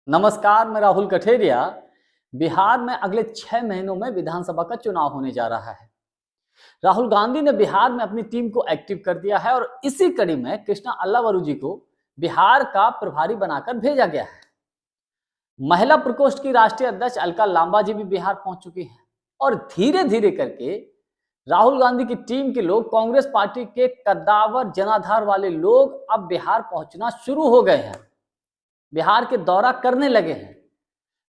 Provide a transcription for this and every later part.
नमस्कार, मैं राहुल कठेरिया। बिहार में अगले 6 महीनों में विधानसभा का चुनाव होने जा रहा है। राहुल गांधी ने बिहार में अपनी टीम को एक्टिव कर दिया है और इसी कड़ी में कृष्णा अल्लावरू जी को बिहार का प्रभारी बनाकर भेजा गया है। महिला प्रकोष्ठ की राष्ट्रीय अध्यक्ष अलका लांबा जी भी बिहार पहुंच चुकी हैं और धीरे धीरे करके राहुल गांधी की टीम के लोग, कांग्रेस पार्टी के कद्दावर जनाधार वाले लोग अब बिहार पहुंचना शुरू हो गए हैं, बिहार के दौरा करने लगे हैं।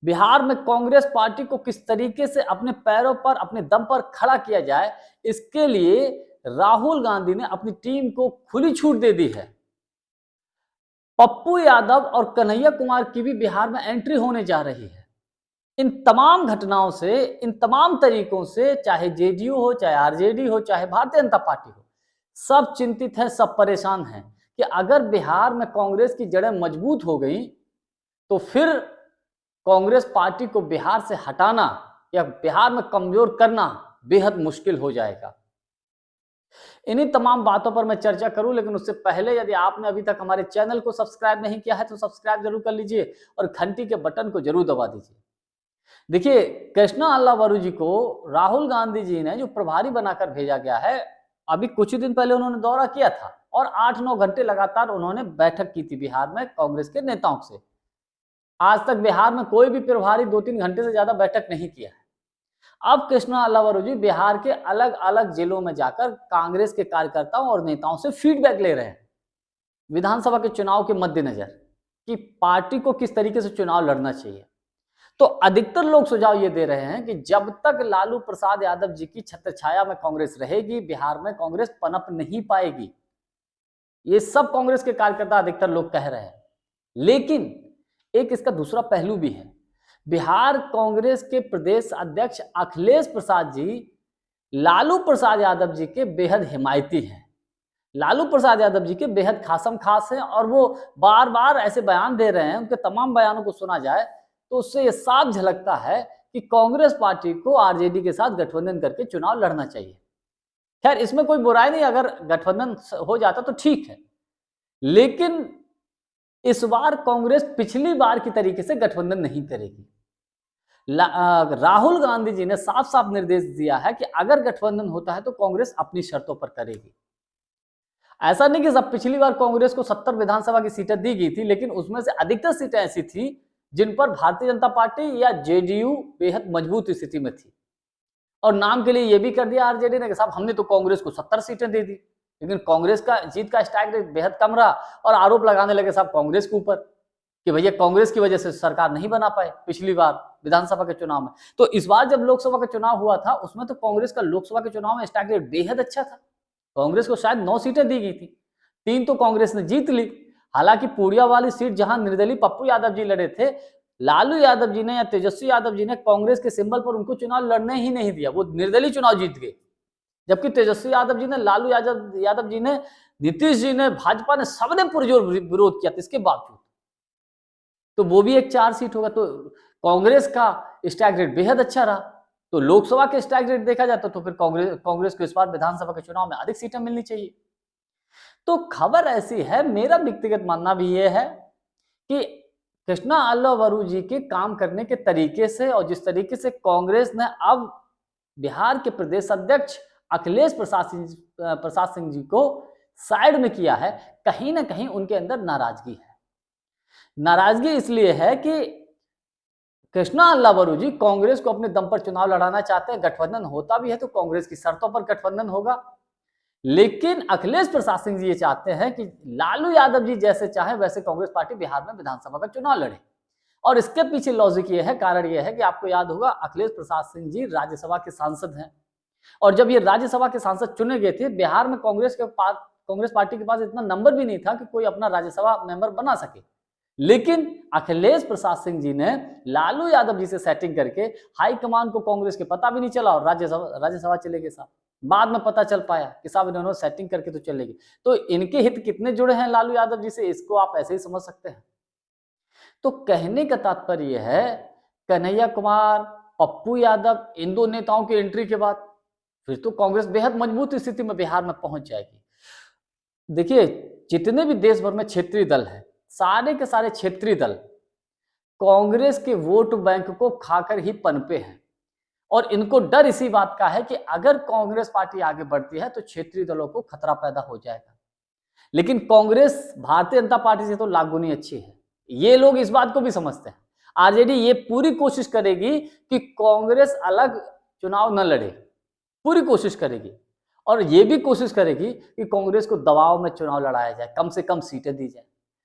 बिहार में कांग्रेस पार्टी को किस तरीके से अपने पैरों पर, अपने दम पर खड़ा किया जाए, इसके लिए राहुल गांधी ने अपनी टीम को खुली छूट दे दी है। पप्पू यादव और कन्हैया कुमार की भी बिहार में एंट्री होने जा रही है। इन तमाम घटनाओं से, इन तमाम तरीकों से, चाहे जेडीयू हो, चाहे आरजेडी हो, चाहे भारतीय जनता पार्टी हो, सब चिंतित हैं, सब परेशान हैं कि अगर बिहार में कांग्रेस की जड़ें मजबूत हो गई तो फिर कांग्रेस पार्टी को बिहार से हटाना या बिहार में कमजोर करना बेहद मुश्किल हो जाएगा। इन्हीं तमाम बातों पर मैं चर्चा करूं, लेकिन उससे पहले यदि आपने अभी तक हमारे चैनल को सब्सक्राइब नहीं किया है तो सब्सक्राइब जरूर कर लीजिए और घंटी के बटन को जरूर दबा दीजिए। देखिए, कृष्णा अल्लावरू जी को राहुल गांधी जी ने जो प्रभारी बनाकर भेजा गया है, अभी कुछ ही दिन पहले उन्होंने दौरा किया था और 8-9 घंटे लगातार उन्होंने बैठक की थी बिहार में कांग्रेस के नेताओं से। आज तक बिहार में कोई भी प्रभारी 2-3 घंटे से ज्यादा बैठक नहीं किया है। अब कृष्णा अल्लावरू जी बिहार के अलग अलग जिलों में जाकर कांग्रेस के कार्यकर्ताओं और नेताओं से फीडबैक ले रहे हैं विधानसभा के चुनाव के मद्देनजर कि पार्टी को किस तरीके से चुनाव लड़ना चाहिए। तो अधिकतर लोग सुझाव ये दे रहे हैं कि जब तक लालू प्रसाद यादव जी की छत्रछाया में कांग्रेस रहेगी, बिहार में कांग्रेस पनप नहीं पाएगी। ये सब कांग्रेस के कार्यकर्ता अधिकतर लोग कह रहे हैं। लेकिन एक इसका दूसरा पहलू भी है। बिहार कांग्रेस के प्रदेश अध्यक्ष अखिलेश प्रसाद जी लालू प्रसाद यादव जी के बेहद हिमायती हैं। लालू प्रसाद यादव जी के बेहद खासम खास हैं और वो बार बार ऐसे बयान दे रहे हैं, उनके तमाम बयानों को सुना जाए तो उससे ये साफ झलकता है कि कांग्रेस पार्टी को आरजेडी के साथ गठबंधन करके चुनाव लड़ना चाहिए। खैर, इसमें कोई बुराई नहीं, अगर गठबंधन हो जाता तो ठीक है, लेकिन इस बार कांग्रेस पिछली बार की तरीके से गठबंधन नहीं करेगी। राहुल गांधी जी ने साफ साफ निर्देश दिया है कि अगर गठबंधन होता है तो कांग्रेस अपनी शर्तों पर करेगी। ऐसा नहीं कि सब पिछली बार कांग्रेस को 70 विधानसभा की सीटें दी गई थी, लेकिन उसमें से अधिकतर सीटें ऐसी थी जिन पर भारतीय जनता पार्टी या जेडीयू बेहद मजबूत स्थिति में थी और नाम के लिए यह भी कर दिया आरजेडी ने कि साहब हमने तो कांग्रेस को 70 सीटें दे दी, लेकिन कांग्रेस का जीत का स्ट्राइक रेट बेहद कम रहा और आरोप लगाने लगे साहब कांग्रेस के ऊपर कि भैया कांग्रेस की वजह से सरकार नहीं बना पाए पिछली बार विधानसभा के चुनाव में। तो इस बार जब लोकसभा का चुनाव हुआ था उसमें तो कांग्रेस का लोकसभा के चुनाव में स्ट्राइक रेट बेहद अच्छा था। कांग्रेस को शायद 9 सीटें दी गई थी, 3 तो कांग्रेस ने जीत ली। हालांकि पूर्णिया वाली सीट जहां निर्दलीय पप्पू यादव जी लड़े थे, लालू यादव जी ने या तेजस्वी यादव जी ने कांग्रेस के सिंबल पर उनको चुनाव लड़ने ही नहीं दिया, वो निर्दलीय चुनाव जीत गए। जबकि तेजस्वी यादव जी ने, लालू यादव जी ने, नीतीश जी ने, भाजपा ने, सबने पुरजोर विरोध किया था इसके बावजूद, तो वो भी एक 4 सीट होगा। तो कांग्रेस का स्ट्राइक रेट बेहद अच्छा रहा। तो लोकसभा के स्ट्राइक रेट देखा जाता तो फिर कांग्रेस को इस बार विधानसभा के चुनाव में अधिक सीटें मिलनी चाहिए। तो खबर ऐसी है, मेरा व्यक्तिगत मानना भी यह है कि कृष्णा अल्लावरू जी के काम करने के तरीके से और जिस तरीके से कांग्रेस ने अब बिहार के प्रदेश अध्यक्ष अखिलेश प्रसाद सिंह जी को साइड में किया है, कहीं ना कहीं उनके अंदर नाराजगी है। नाराजगी इसलिए है कि कृष्णा अल्लावरू जी कांग्रेस को अपने दम पर चुनाव लड़ाना चाहते हैं। गठबंधन होता भी है तो कांग्रेस की शर्तों पर गठबंधन होगा, लेकिन अखिलेश प्रसाद सिंह जी ये चाहते हैं कि लालू यादव जी जैसे चाहे वैसे कांग्रेस पार्टी बिहार में विधानसभा का चुनाव लड़े। और इसके पीछे लॉजिक ये है, कारण ये है कि आपको याद होगा अखिलेश प्रसाद सिंह जी राज्यसभा के सांसद हैं और जब ये राज्यसभा के सांसद चुने गए थे, बिहार में कांग्रेस पार्टी के पास इतना नंबर भी नहीं था कि कोई अपना राज्यसभा मेंबर बना सके। लेकिन अखिलेश प्रसाद सिंह जी ने लालू यादव जी से सेटिंग करके हाईकमान को कांग्रेस के पता भी नहीं चला और राज्यसभा चले गए साहब। बाद में पता चल पाया कि साहब इन्होंने सेटिंग करके तो चले गए। तो इनके हित कितने जुड़े हैं लालू यादव जी से, इसको आप ऐसे ही समझ सकते हैं। तो कहने का तात्पर्य यह है, कन्हैया कुमार, पप्पू यादव, इन दो नेताओं की एंट्री के बाद फिर तो कांग्रेस बेहद मजबूत स्थिति में बिहार में पहुंच जाएगी। देखिए, जितने भी देश भर में क्षेत्रीय दल हैं, सारे के सारे क्षेत्रीय दल कांग्रेस के वोट बैंक को खाकर ही पनपे हैं और इनको डर इसी बात का है कि अगर कांग्रेस पार्टी आगे बढ़ती है तो क्षेत्रीय दलों को खतरा पैदा हो जाएगा। लेकिन कांग्रेस भारतीय जनता पार्टी से तो लाख गुनी अच्छी है, ये लोग इस बात को भी समझते हैं। आरजेडी ये पूरी कोशिश करेगी कि कांग्रेस अलग चुनाव न लड़े, पूरी कोशिश करेगी और ये भी कोशिश करेगी कि कांग्रेस को दबाव में चुनाव लड़ाया जाए, कम से कम सीटें दी जाए।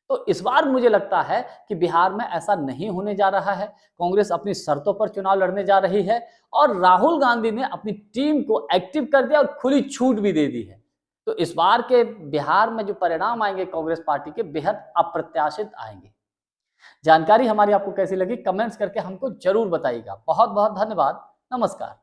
तो इस बार मुझे लगता है कि बिहार में ऐसा नहीं होने जा रहा है। कांग्रेस अपनी शर्तों पर चुनाव लड़ने जा रही है और राहुल गांधी ने अपनी टीम को एक्टिव कर दिया और खुली छूट भी दे दी है। तो इस बार के बिहार में जो परिणाम आएंगे कांग्रेस पार्टी के बेहद अप्रत्याशित आएंगे। जानकारी हमारी आपको कैसी लगी कमेंट्स करके हमको जरूर बताइएगा। बहुत बहुत धन्यवाद। नमस्कार।